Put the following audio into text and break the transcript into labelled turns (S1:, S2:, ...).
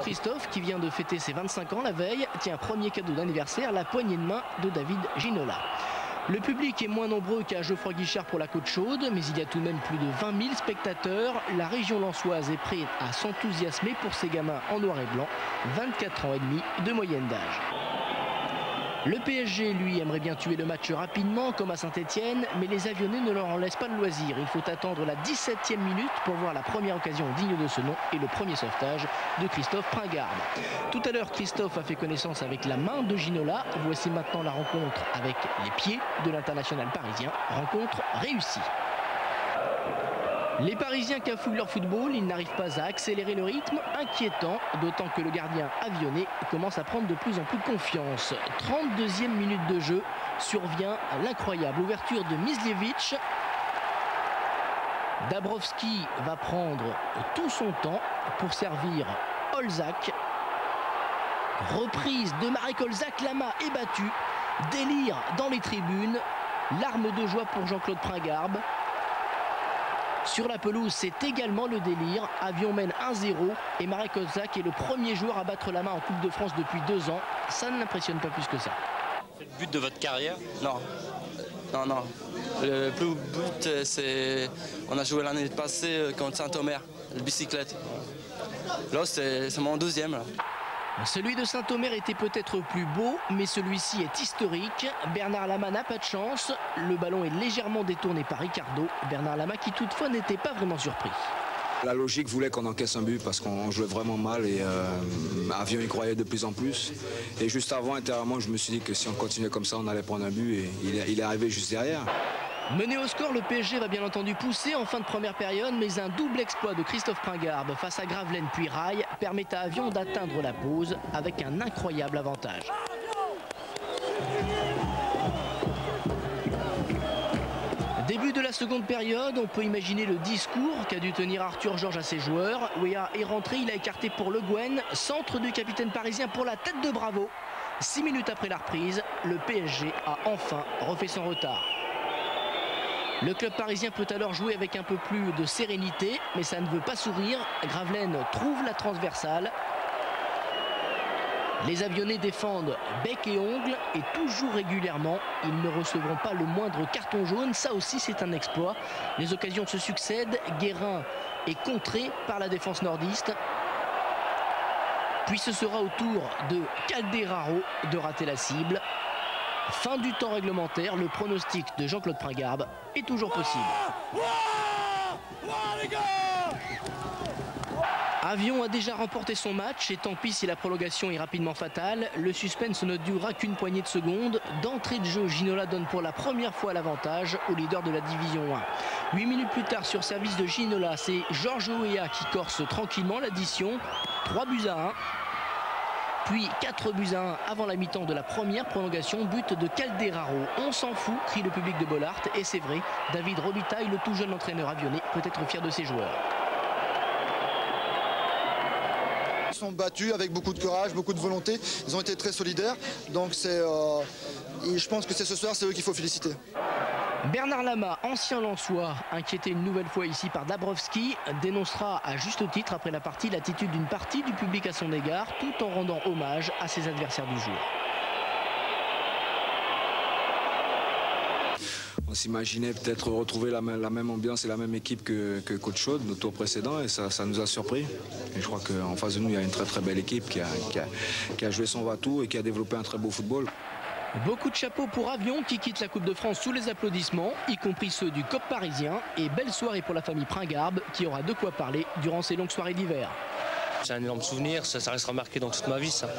S1: Christophe, qui vient de fêter ses 25 ans la veille, tient un premier cadeau d'anniversaire, la poignée de main de David Ginola. Le public est moins nombreux qu'à Geoffroy Guichard pour la Côte Chaude, mais il y a tout de même plus de 20 000 spectateurs. La région lensoise est prête à s'enthousiasmer pour ces gamins en noir et blanc, 24 ans et demi de moyenne d'âge. Le PSG, lui, aimerait bien tuer le match rapidement, comme à Saint-Etienne, mais les Avionnais ne leur en laissent pas le loisir. Il faut attendre la 17e minute pour voir la première occasion digne de ce nom et le premier sauvetage de Christophe Pringarbe. Tout à l'heure, Christophe a fait connaissance avec la main de Ginola. Voici maintenant la rencontre avec les pieds de l'international parisien. Rencontre réussie. Les Parisiens cafouillent leur football, ils n'arrivent pas à accélérer le rythme, inquiétant, d'autant que le gardien avionnais commence à prendre de plus en plus confiance. 32e minute de jeu, survient l'incroyable ouverture de Mislievich. Dabrowski va prendre tout son temps pour servir Olzak. Reprise de Marek Olzak, Lama est battu. Délire dans les tribunes, larmes de joie pour Jean-Claude Pringarbe. Sur la pelouse, c'est également le délire. Avion mène 1-0 et Marek Olzak est le premier joueur à battre la main en Coupe de France depuis 2 ans. Ça ne l'impressionne pas plus que ça.
S2: C'est le but de votre carrière?
S3: Non. Non. Le plus beau but, c'est... On a joué l'année passée contre Saint-Omer, la bicyclette. Là, c'est mon 2e. Là.
S1: Celui de Saint-Omer était peut-être plus beau, mais celui-ci est historique. Bernard Lama n'a pas de chance. Le ballon est légèrement détourné par Ricardo. Bernard Lama qui toutefois n'était pas vraiment surpris.
S4: La logique voulait qu'on encaisse un but parce qu'on jouait vraiment mal et Avion y croyait de plus en plus. Et juste avant, intérieurement, je me suis dit que si on continuait comme ça, on allait prendre un but et il est arrivé juste derrière.
S1: Mené au score, le PSG va bien entendu pousser en fin de première période, mais un double exploit de Christophe Pringarbe face à Gravelaine puis Rail permet à Avion d'atteindre la pause avec un incroyable avantage. Début de la seconde période, on peut imaginer le discours qu'a dû tenir Arthur Georges à ses joueurs. Wea est rentré, il a écarté pour Le Guen, centre du capitaine parisien pour la tête de Bravo. 6 minutes après la reprise, le PSG a enfin refait son retard. Le club parisien peut alors jouer avec un peu plus de sérénité, mais ça ne veut pas sourire. Gravelaine trouve la transversale. Les Avionnais défendent bec et ongle et toujours régulièrement. Ils ne recevront pas le moindre carton jaune. Ça aussi, c'est un exploit. Les occasions se succèdent. Guérin est contré par la défense nordiste. Puis ce sera au tour de Calderaro de rater la cible. Fin du temps réglementaire, le pronostic de Jean-Claude Pringarbe est toujours possible. Avion a déjà remporté son match et tant pis si la prolongation est rapidement fatale. Le suspense ne durera qu'une poignée de secondes. D'entrée de jeu, Ginola donne pour la première fois l'avantage au leader de la Division 1. 8 minutes plus tard, sur service de Ginola, c'est Georges Weah qui corse tranquillement l'addition. 3-1. Puis 4-1 avant la mi-temps de la première prolongation, but de Calderaro. On s'en fout, crie le public de Bollaert. Et c'est vrai, David Robitaille, le tout jeune entraîneur avionnais, peut être fier de ses joueurs.
S5: Ils sont battus avec beaucoup de courage, beaucoup de volonté. Ils ont été très solidaires. Donc je pense que ce soir, c'est eux qu'il faut féliciter.
S1: Bernard Lama, ancien Lensois, inquiété une nouvelle fois ici par Dabrowski, dénoncera à juste titre après la partie l'attitude d'une partie du public à son égard, tout en rendant hommage à ses adversaires du jour.
S4: On s'imaginait peut-être retrouver la même ambiance et la même équipe que Côte Chaude, nos tours précédents, et ça nous a surpris. Et je crois qu'en face de nous, il y a une très belle équipe qui a joué son va-tout et qui a développé un très beau football.
S1: Beaucoup de chapeaux pour Avion qui quitte la Coupe de France sous les applaudissements, y compris ceux du COP parisien. Et belle soirée pour la famille Pringarbe qui aura de quoi parler durant ces longues soirées d'hiver.
S2: C'est un énorme souvenir, ça restera marqué dans toute ma vie, ça.